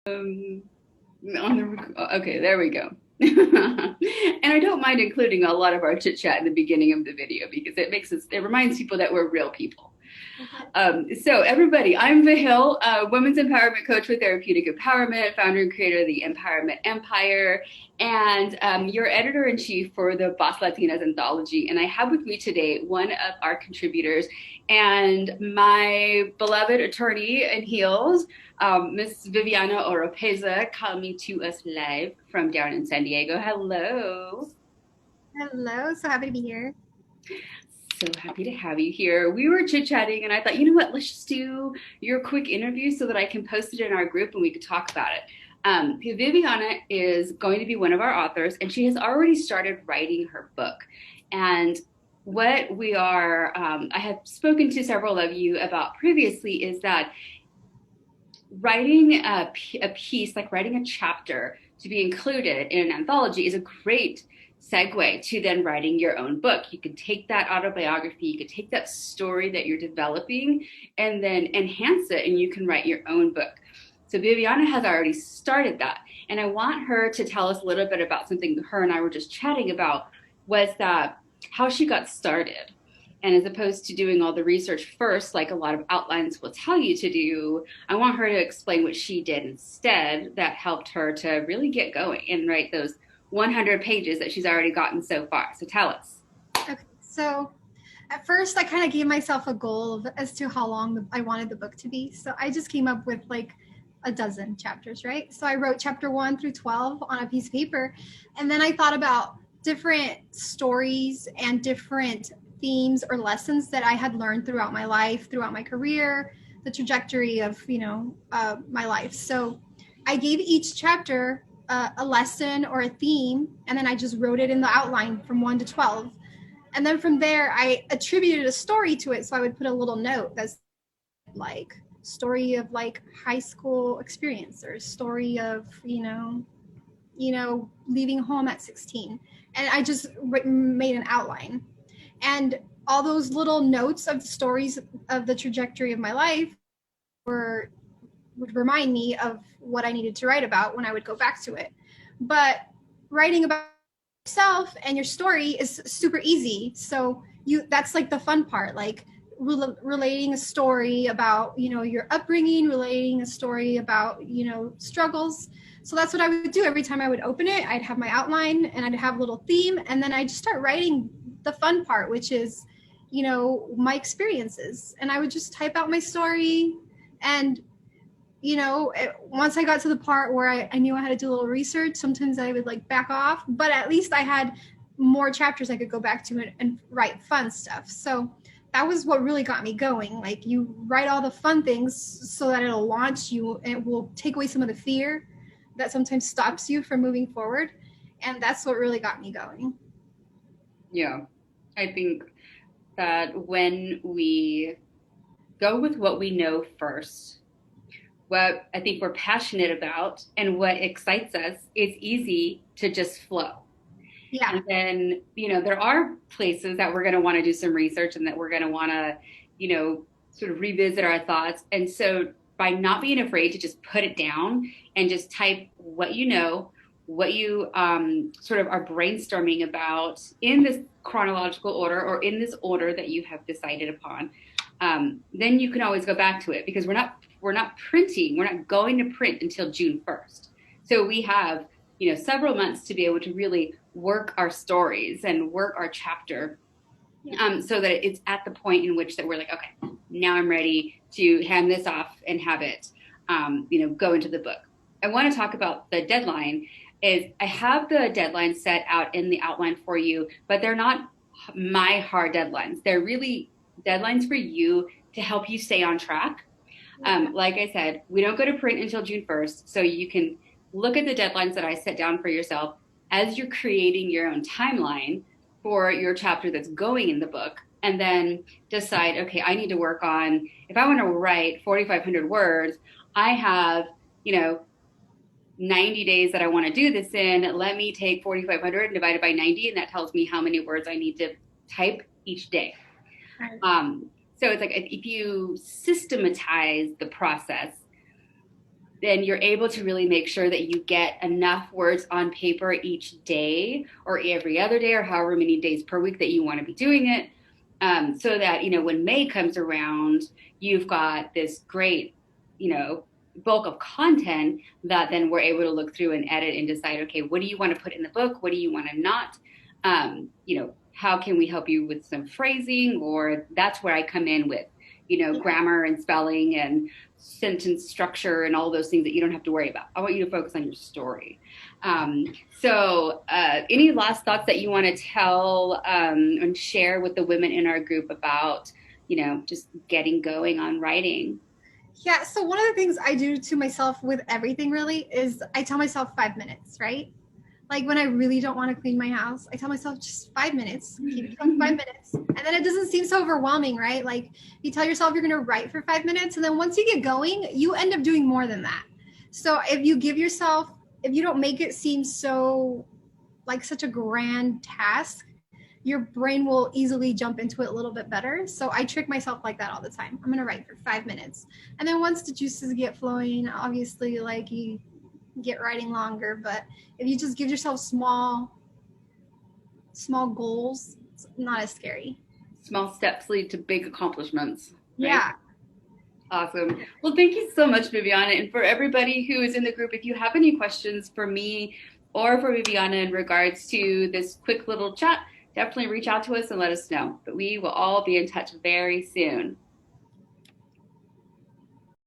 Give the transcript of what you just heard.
Okay, there we go. And I don't mind including a lot of our chit chat in the beginning of the video because it reminds people that we're real people. So everybody, I'm Vihil, women's empowerment coach with therapeutic empowerment, founder and creator of the Empowerment Empire, and your editor-in-chief for the Boss Latinas anthology. And I have with me today one of our contributors and my beloved attorney in Heels, Ms. Viviana Oropeza, coming to us live from down in San Diego. Hello. Hello, so happy to be here. So happy to have you here. We were chit-chatting and I thought, you know what, let's just do your quick interview so that I can post it in our group and we could talk about it. Viviana is going to be one of our authors and she has already started writing her book. And what I have spoken to several of you about previously is that writing a piece, like writing a chapter to be included in an anthology is a great segue to then writing your own book. You could take that autobiography, you could take that story that you're developing and then enhance it and you can write your own book. So Viviana has already started that. And I want her to tell us a little bit about something her and I were just chatting about, was that how she got started. And as opposed to doing all the research first, like a lot of outlines will tell you to do, I want her to explain what she did instead that helped her to really get going and write those 100 pages that she's already gotten so far. So tell us. Okay, so at first I kind of gave myself a goal as to how long I wanted the book to be. So I just came up with like a dozen chapters, right? So I wrote chapter 1 through 12 on a piece of paper. And then I thought about different stories and different themes or lessons that I had learned throughout my life, throughout my career, the trajectory of, my life. So I gave each chapter a lesson or a theme, and then I just wrote it in the outline from 1 to 12. And then from there, I attributed a story to it. So I would put a little note that's like story of like high school experience or story of, leaving home at 16. And I just made an outline. And all those little notes of the stories of the trajectory of my life would remind me of what I needed to write about when I would go back to it. But writing about yourself and your story is super easy. So that's like the fun part, like relating a story about, your upbringing, relating a story about, struggles. So that's what I would do every time I would open it. I'd have my outline and I'd have a little theme, and then I'd just start writing the fun part, which is, my experiences. And I would just type out my story. And once I got to the part where I knew I had to do a little research, sometimes I would like back off, but at least I had more chapters I could go back to and write fun stuff. So that was what really got me going. Like, you write all the fun things so that it'll launch you and it will take away some of the fear that sometimes stops you from moving forward. And that's what really got me going. Yeah, I think that when we go with what we know first, what I think we're passionate about and what excites us, it's easy to just flow. Yeah. And then, there are places that we're going to want to do some research and that we're going to want to, sort of revisit our thoughts. And so by not being afraid to just put it down and just type what you know, what you sort of are brainstorming about in this chronological order or in this order that you have decided upon, then you can always go back to it because we're not printing. We're not going to print until June 1st. So we have, several months to be able to really work our stories and work our chapter, so that it's at the point in which that we're like, okay, now I'm ready to hand this off and have it, go into the book. I want to talk about the deadline. I have the deadline set out in the outline for you, but they're not my hard deadlines. They're really deadlines for you to help you stay on track. Like I said, we don't go to print until June 1st, so you can look at the deadlines that I set down for yourself as you're creating your own timeline for your chapter that's going in the book, and then decide, okay, I need to work on, if I want to write 4,500 words, I have, 90 days that I want to do this in. Let me take 4,500 divided by 90, and that tells me how many words I need to type each day. Right. So it's like if you systematize the process, then you're able to really make sure that you get enough words on paper each day or every other day or however many days per week that you want to be doing it. So that, when May comes around, you've got this great, bulk of content that then we're able to look through and edit and decide, okay, what do you want to put in the book? What do you want to not? How can we help you with some phrasing? Or that's where I come in with, grammar and spelling and sentence structure and all those things that you don't have to worry about. I want you to focus on your story. Any last thoughts that you want to tell and share with the women in our group about, just getting going on writing? Yeah, so one of the things I do to myself with everything really is I tell myself 5 minutes, right? Like when I really don't want to clean my house, I tell myself just 5 minutes, keep it on 5 minutes. And then it doesn't seem so overwhelming, right? Like you tell yourself you're going to write for 5 minutes. And then once you get going, you end up doing more than that. So if you don't make it seem so like such a grand task, your brain will easily jump into it a little bit better. So I trick myself like that all the time. I'm going to write for 5 minutes. And then once the juices get flowing, obviously like you get writing longer, but if you just give yourself small goals, it's not as scary. Small steps lead to big accomplishments. Right? Yeah. Awesome. Well, thank you so much, Viviana. And for everybody who is in the group, if you have any questions for me or for Viviana in regards to this quick little chat, definitely reach out to us and let us know. But we will all be in touch very soon.